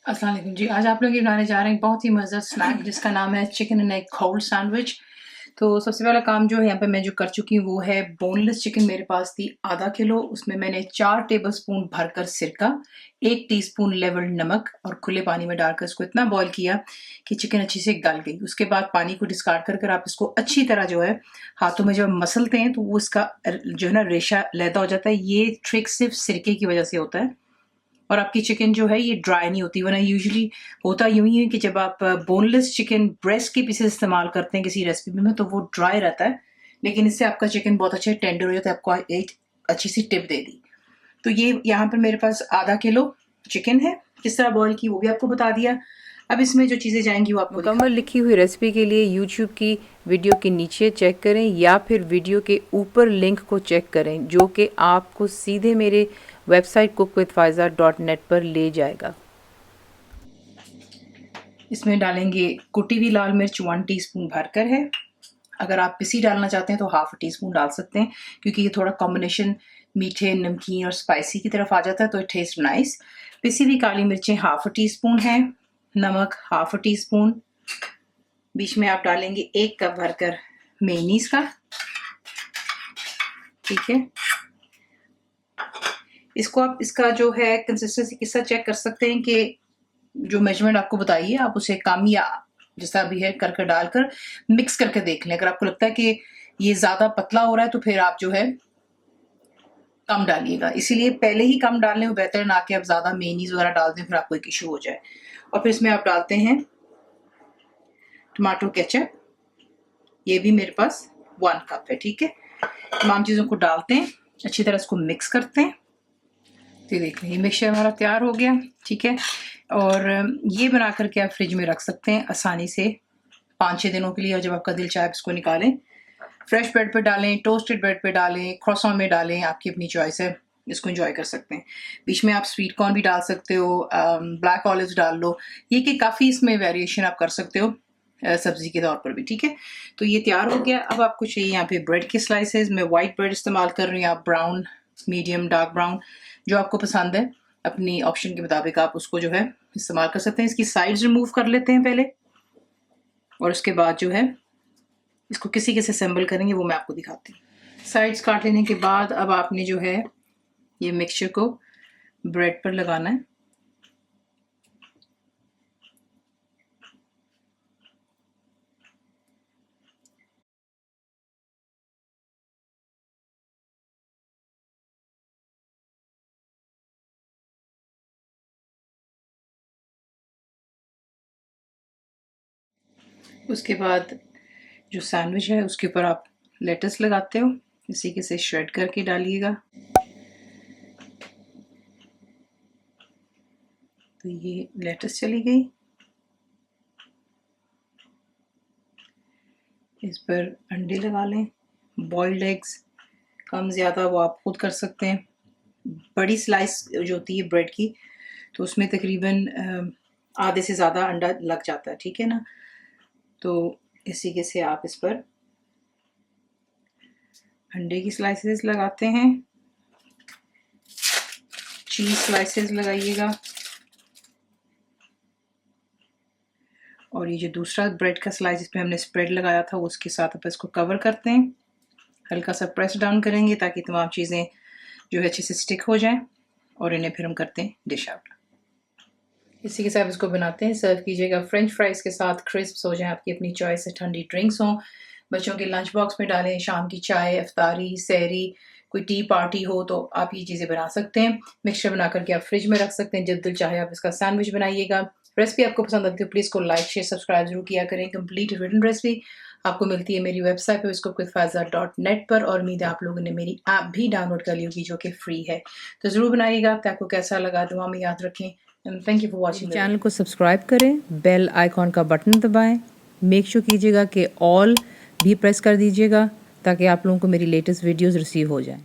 अस्सलाम वालेकुम जी। आज आप लोग ये बनाने जा रहे हैं बहुत ही मज़ेदार स्नैक जिसका नाम है chicken and egg cold sandwich. तो सबसे पहला काम जो है यहाँ पे मैं जो कर चुकी हूँ वो है बोनलेस चिकन मेरे पास थी आधा किलो। उसमें मैंने 4 टेबलस्पून भरकर सिरका, 1 टीस्पून लेवल्ड नमक और खुले पानी में डालकर इसको इतना बॉईल किया कि चिकन अच्छी से गल गई। उसके बाद पानी को डिस्कार्ड कर कर आप इसको अच्छी तरह जो है हाथों में जब मसलते हैं तो वो इसका जो है ना रेशा लहदा हो जाता है। ये ट्रिक सिर्फ सिरके की वजह से होता है और आपकी चिकन जो है ये ड्राई नहीं होती। वरना यूजुअली होता यूं ही है कि जब आप बोनलेस चिकन ब्रेस्ट के पीसेस इस्तेमाल करते हैं किसी रेसिपी में तो वो ड्राई रहता है, लेकिन इससे आपका चिकन बहुत अच्छा टेंडर हो जाता है। आपको एक अच्छी सी टिप दे दी। तो ये यहाँ पर मेरे पास आधा किलो चिकन है, किस तरह बॉईल की वो भी आपको बता दिया। अब इसमें जो चीज़ें जाएंगी वो आपको मुकम्मल लिखी हुई रेसिपी के लिए यूट्यूब की वीडियो के नीचे चेक करें या फिर वीडियो के ऊपर लिंक को चेक करें जो कि आपको सीधे मेरे वेबसाइट cookWithFaiza.net पर ले जाएगा। इसमें डालेंगे कुटी हुई लाल मिर्च 1 टीस्पून भरकर है। अगर आप पिसी डालना चाहते हैं तो हाफ टीस्पून डाल सकते हैं क्योंकि ये थोड़ा कॉम्बिनेशन मीठे, नमकीन और स्पाइसी की तरफ आ जाता है तो इट टेस्ट नाइस। पिसी हुई काली मिर्चें हाफ टीस्पून है, नमक हाफ टीस्पून, बीच में आप डालेंगे 1 कप भरकर मेयोनीज का, ठीक है। इसको आप इसका जो है कंसिस्टेंसी किसका चेक कर सकते हैं कि जो मेजरमेंट आपको बताइए आप उसे कम या जैसा भी है कर डालकर मिक्स करके देख लें। अगर आपको लगता है कि ये ज़्यादा पतला हो रहा है तो फिर आप जो है कम डालिएगा। इसीलिए पहले ही कम डालने वो बेहतर, ना कि आप ज़्यादा मेयोनीज वगैरह डाल दें फिर आपको एक इशू हो जाए। और फिर इसमें आप डालते हैं टमाटो केचप, ये भी मेरे पास 1 कप है, ठीक है। तमाम चीज़ों को डालते हैं, अच्छी तरह इसको मिक्स करते हैं। तो ये देख लें ये मिक्सचर हमारा तैयार हो गया, ठीक है। और ये बना करके आप फ्रिज में रख सकते हैं आसानी से 5-6 दिनों के लिए। और जब आपका दिल चाहे इसको निकालें, फ्रेश ब्रेड पे डालें, टोस्टेड ब्रेड पे डालें, क्रॉसॉन में डालें, आपकी अपनी चॉइस है, इसको एंजॉय कर सकते हैं। बीच में आप स्वीट कॉर्न भी डाल सकते हो, ब्लैक ऑलिव्स डाल लो, ये कि काफ़ी इसमें वेरिएशन आप कर सकते हो सब्जी के तौर पर भी, ठीक है। तो ये तैयार हो गया। अब आपको चाहिए यहाँ पे ब्रेड के स्लाइसेस। मैं वाइट ब्रेड इस्तेमाल कर रही हूँ, आप ब्राउन, मीडियम, डार्क ब्राउन जो आपको पसंद है अपनी ऑप्शन के मुताबिक आप उसको जो है इस्तेमाल कर सकते हैं। इसकी साइड्स रिमूव कर लेते हैं पहले और उसके बाद जो है इसको किसी के से असेंबल करेंगे वो मैं आपको दिखाती हूँ। साइड्स काट लेने के बाद अब आपने जो है ये मिक्सचर को ब्रेड पर लगाना है। उसके बाद जो सैंडविच है उसके ऊपर आप लेटस लगाते हो, इसी के से श्रेड करके डालिएगा। तो ये लेटस चली गई, इस पर अंडे लगा लें, बॉइल्ड एग्स, कम ज़्यादा वो आप खुद कर सकते हैं। बड़ी स्लाइस जो होती है ब्रेड की तो उसमें तकरीबन आधे से ज़्यादा अंडा लग जाता है, ठीक है ना। तो इसी के से आप इस पर अंडे की स्लाइसेस लगाते हैं, चीज़ स्लाइसेस लगाइएगा और ये जो दूसरा ब्रेड का स्लाइस इसमें हमने स्प्रेड लगाया था उसके साथ आप इसको कवर करते हैं, हल्का सा प्रेस डाउन करेंगे ताकि तमाम चीज़ें जो है अच्छे से स्टिक हो जाएं और इन्हें फिर हम करते हैं डिश आउट। इसी के साथ इसको बनाते हैं, सर्व कीजिएगा फ्रेंच फ्राइज़ के साथ, क्रिस्प्स हो जाएं, आपकी अपनी चॉइस से, ठंडी ड्रिंक्स हों, बच्चों के लंच बॉक्स में डालें, शाम की चाय, इफ्तारी, सहरी, कोई टी पार्टी हो तो आप ये चीज़ें बना सकते हैं। मिक्सचर बना करके आप फ्रिज में रख सकते हैं, जब दिल चाहे आप इसका सैंडविच बनाइएगा। रेसिपी आपको पसंद आती है प्लीज़ को लाइक शेयर सब्सक्राइब जरूर किया करें। कंप्लीट रिटन रेसिपी आपको मिलती है मेरी वेबसाइट पर cookWithFaiza.net पर और उम्मीद है आप लोगों ने मेरी ऐप भी डाउनलोड कर ली होगी जो कि फ्री है। तो ज़रूर बनाइएगा, आपको कैसा लगा दुआ में याद रखें। Thank you for watching. Channel को सब्सक्राइब करें, बेल आइकॉन का बटन दबाएं, मेक श्योर कीजिएगा कि ऑल भी प्रेस कर दीजिएगा ताकि आप लोगों को मेरी लेटेस्ट वीडियोस रिसीव हो जाएं।